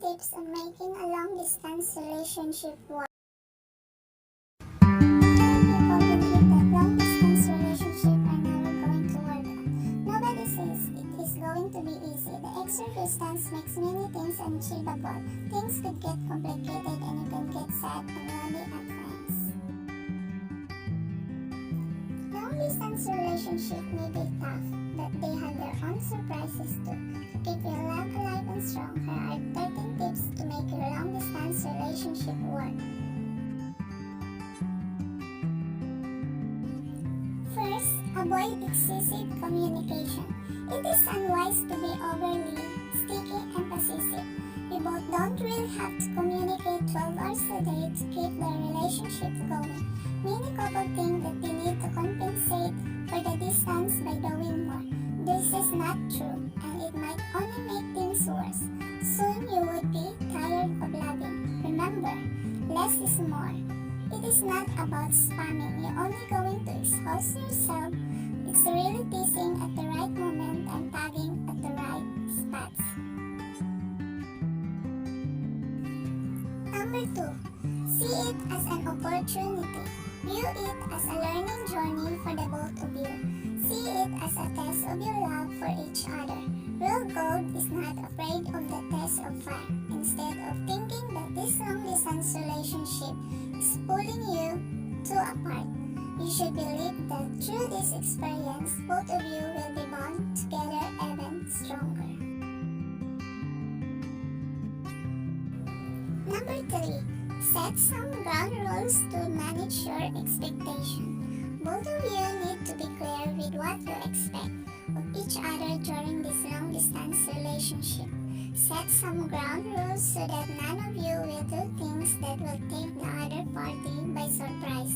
tips on making a long-distance relationship work. Long-distance relationship are never going to work out. Nobody says it is going to be easy. The extra distance makes many things unachievable. Things could get complicated and you can get sad and lonely at times. Long-distance relationship may be tough, but they have their own surprises too. To keep your love alive and strong, here are 13 tips to make your long-distance relationship work. First, avoid excessive communication. It is unwise to be overly sticky and possessive. You both don't really have to communicate 12 hours a day to keep the relationship going. Many couples think that they need to compensate for the distance by doing more. This is not true, and it might only make things worse. Soon you would be tired of loving. Remember, less is more. It is not about spamming. You're only going to expose yourself. It's really teasing at the right moment and tagging at the right spots. Number 2. See it as an opportunity. View it as a learning journey for the both of you. See it as a test of your love for each other. Real gold is not afraid of the test of fire. Instead of thinking that this long-distance relationship is pulling you two apart, you should believe that through this experience, both of you will be bound together even stronger. Number 3. Set some ground rules to manage your expectation. Both of you need to be clear with what you expect of each other during this long-distance relationship. Set some ground rules so that none of you will do things that will take the other party by surprise.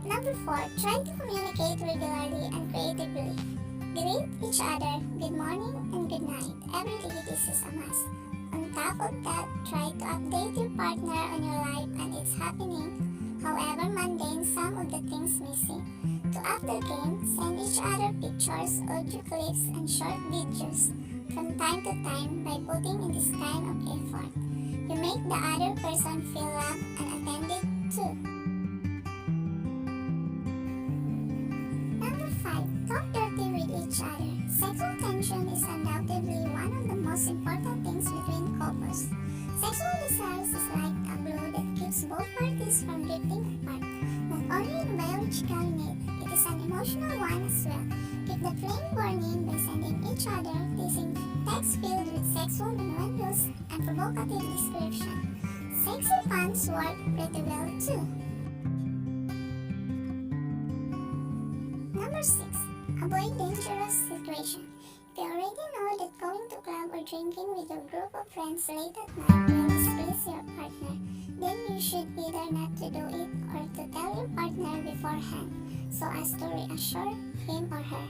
Number 4. Try to communicate regularly and creatively. Greet each other good morning and good night. Every day this is a must. On top of that, try to update your partner on your life and its happening. However mundane some of the things missing. To after game, send each other pictures, audio clips, and short videos from time to time by putting in this kind of effort. You make the other person feel loved and attended to. Number 5. Talk dirty with each other. Sexual tension is undoubtedly one of the most important things between couples. Sexual desire is like a glue that keeps both parties from drifting apart. Not only in biological need, it is an emotional one as well. Keep the flame burning by sending each other teasing texts filled with sexual innuendos and provocative description. Sexy puns work pretty well too. Number 6. Avoid dangerous situations. If you already know that going to club or drinking with your group of friends late at night will displease your partner, then you should either not to do it or to tell your partner beforehand so as to reassure him or her.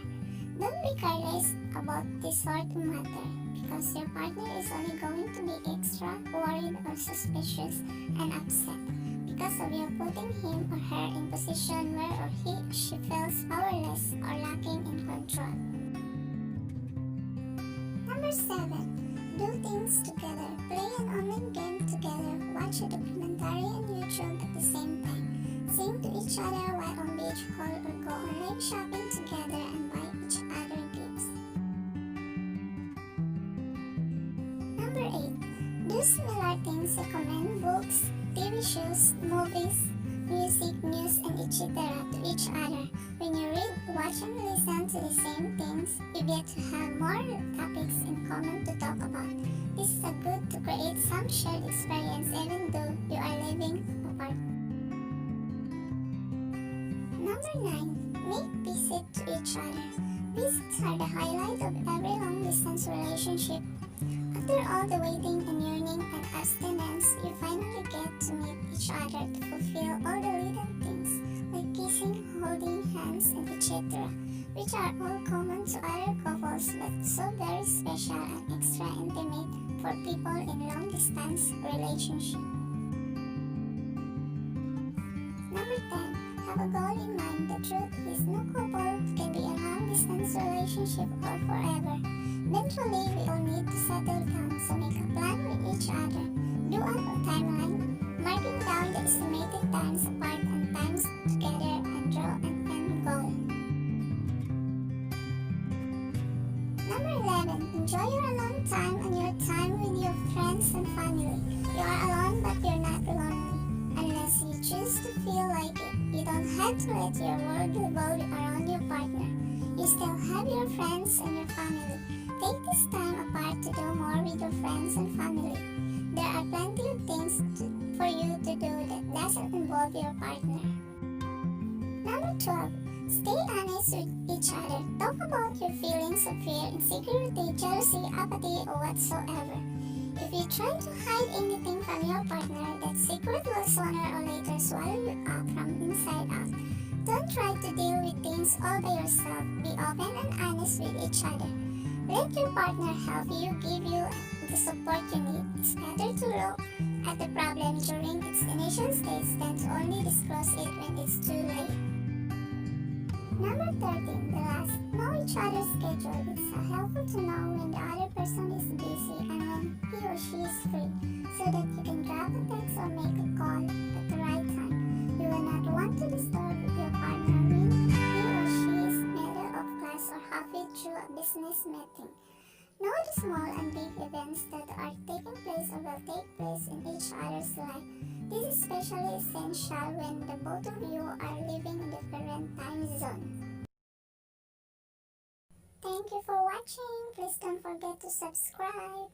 Don't be careless about this sort of matter because your partner is only going to be extra worried or suspicious and upset because of your putting him or her in position where or he or she feels powerless or lacking in control. Number 7. Do things together. Play an online game together. Watch a documentary on YouTube at the same time. Sing to each other while on beach call or go online shopping together and buy each other gifts. Number 8. Do similar things. Recommend books, TV shows, movies, music, news, and etc. to each other. When you read, watch, and listen to the same things, you get to have more topics in common to talk about. This is good to create some shared experience even though you are living apart. Number 9. Make visits to each other. Visits are the highlight of every long-distance relationship. After all the waiting and yearning and abstinence, you finally get to meet each other to fulfill all the little things like kissing, holding hands, and etc., which are all common to other couples but so very special and extra intimate for people in long-distance relationship. Number 10. Have a goal in mind. The truth is no couple can be a long-distance relationship or forever. Eventually, we all need to settle down, so make a plan with each other. Do a timeline, marking down the estimated times apart and times together and draw an end goal. Number 11. Enjoy your alone time and your time with your friends and family. You are alone but you're not lonely. Unless you choose to feel like it, you don't have to let your world revolve around your partner. You still have your friends and your family. Take this time apart to do more with your friends and family. There are plenty of things for you to do that doesn't involve your partner. Number 12. Stay honest with each other. Talk about your feelings of fear, insecurity, jealousy, apathy, or whatsoever. If you try to hide anything from your partner, that secret will sooner or later swallow you up from inside out. Don't try to deal with things all by yourself. Be open and honest with each other. Let your partner help you, give you the support you need. It's better to look at the problem during its initial stage than to only disclose it when it's too late. Number 13, the last. Know each other's schedule. It's helpful to know when the other person is busy and when he or she is free, so that you can drop a text or make a call at the right time. You will not want to disturb your partner when he or she is middle of class or halfway through a business meeting. Know the small and big events that are taking place or will take place in each other's life. This is especially essential when the both of you are living in different time zones. Thank you for watching. Please don't forget to subscribe.